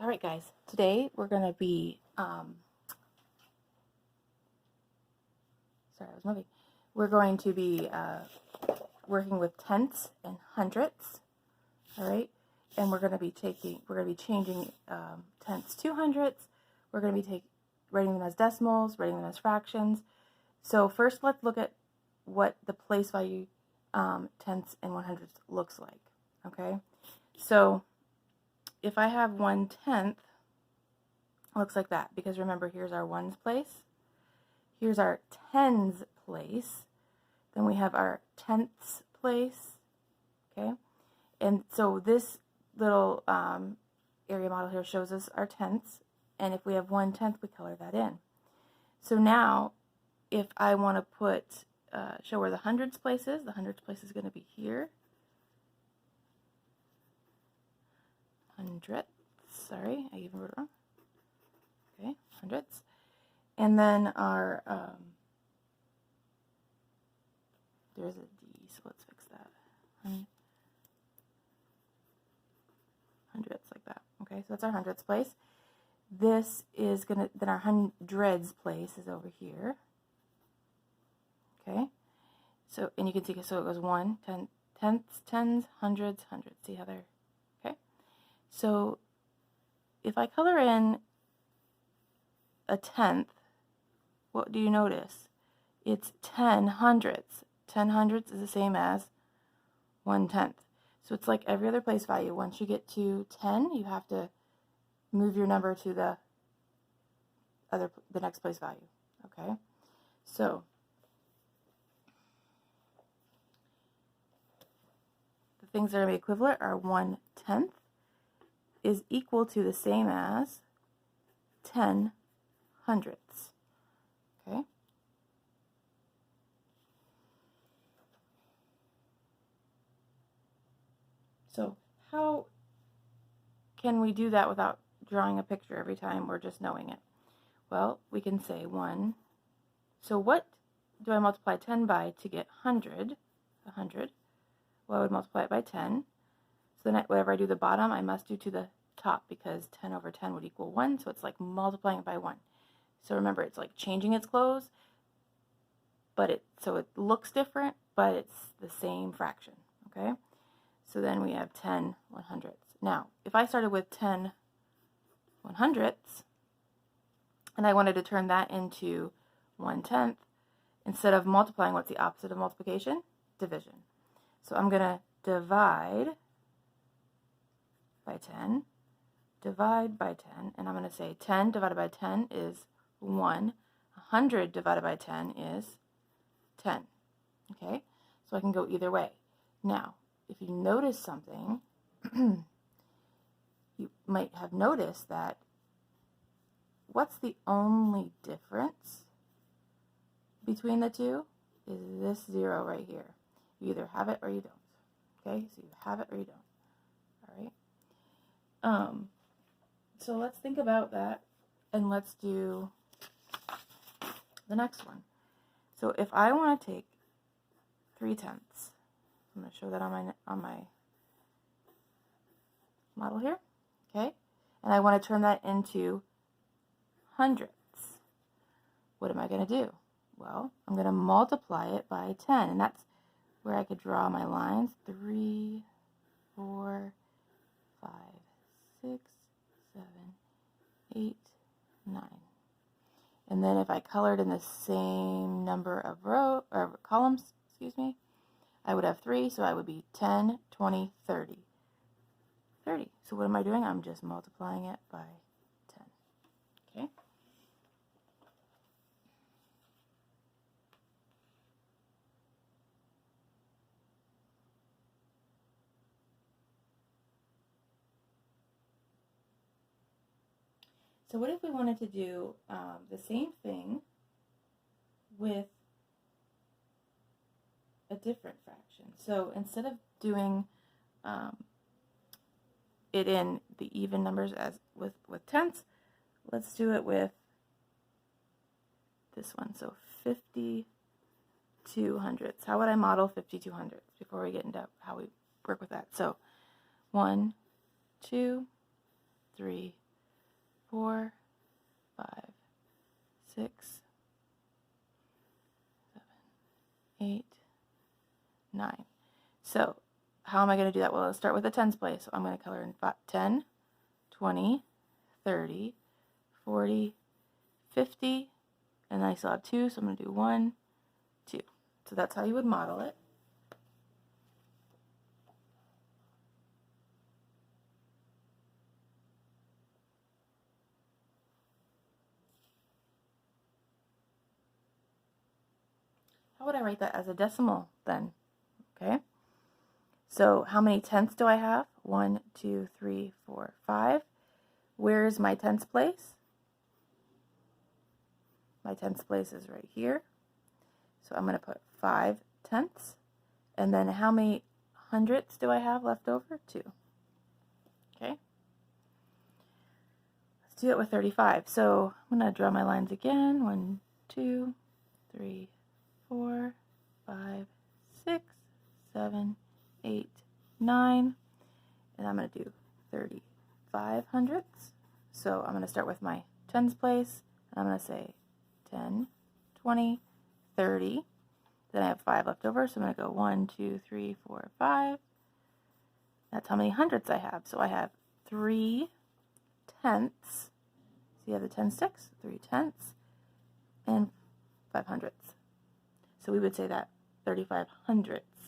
All right, guys, today we're going to be, we're going to be working with tenths and hundredths, all right? And we're going to be changing tenths to hundredths. We're going to be writing them as decimals, writing them as fractions. So first, let's look at what the place value tenths and 100ths looks like, okay? So if I have 1/10, it looks like that, because remember, here's our ones place, here's our tens place, then we have our tenths place, okay? And so this little area model here shows us our tenths, and if we have 1/10, we color that in. So now, if I want to put, show where the hundreds place is, the hundreds place is going to be here. Hundredths, sorry, I even wrote it wrong. Okay, hundredths. And then our, there's a D, so let's fix that. Hundredths, like that. Okay, so that's our hundredths place. This is going to, then our hundreds place is over here. Okay, so, and you can see, so it goes 1, 10, tenths, tens, hundreds, hundreds. See how they're, okay? So if I color in a tenth, what do you notice? It's 10 hundredths. 10 hundredths is the same as 1/10. So it's like every other place value. Once you get to 10, you have to move your number to the next place value. Okay? So the things that are going to be equivalent are 1/10 is equal to the same as 10 hundredths. Okay? So how can we do that without drawing a picture every time or just knowing it? Well, we can say 1. So what do I multiply 10 by to get 100? 100. Well, I would multiply it by 10. So then whatever I do the bottom, I must do to the top, because 10 over 10 would equal 1. So it's like multiplying it by 1. So remember, it's like changing its clothes, but so it looks different, but it's the same fraction. Okay? So then we have 10 100ths. Now, if I started with 10 100ths, and I wanted to turn that into 1/10, instead of multiplying, what's the opposite of multiplication? Division. So I'm going to divide by 10, divide by 10, and I'm going to say 10 divided by 10 is 1. 100 divided by 10 is 10. Okay? So I can go either way. Now, if you notice something, you might have noticed that what's the only difference between the two is this 0 right here. You either have it or you don't. Okay, so you have it or you don't. All right. So let's think about that, and let's do the next one. So if I want to take 3/10, I'm going to show that on my model here. Okay, and I want to turn that into hundredths. What am I going to do? Well, I'm going to multiply it by 10, and that's where I could draw my lines. 3, 4, 5, 6, 7, 8, 9. And then if I colored in the same number of columns, I would have 3, so I would be 10, 20, 30. 30. So what am I doing? I'm just multiplying it by 10. Okay? So what if we wanted to do the same thing with a different fraction? So instead of doing it in the even numbers as with tenths, let's do it with this one. So 52 hundredths. How would I model 52 hundredths before we get into how we work with that? So 1, 2, 3, 4, 5, 6, 7, 8, 9. So how am I going to do that? Well, let's start with the tens place. So I'm going to color in 10, 20, 30, 40, 50, and I still have 2, so I'm going to do 1, 2. So that's how you would model it. How would I write that as a decimal then? Okay. So how many tenths do I have? 1, 2, 3, 4, 5. Where is my tenths place? My tenths place is right here. So I'm going to put 5 tenths. And then how many hundredths do I have left over? 2. Okay. Let's do it with 35. So I'm going to draw my lines again. 1, 2, 3, 4, 5, 6, 7, 8, 9. And I'm going to do 35 hundredths. So I'm going to start with my tens place. And I'm going to say 10, 20, 30. Then I have 5 left over, so I'm going to go 1, 2, 3, 4, 5. That's how many hundredths I have. So I have 3 tenths. See how the 10 sticks? 3 tenths and 5 hundredths. So we would say that 35 hundredths.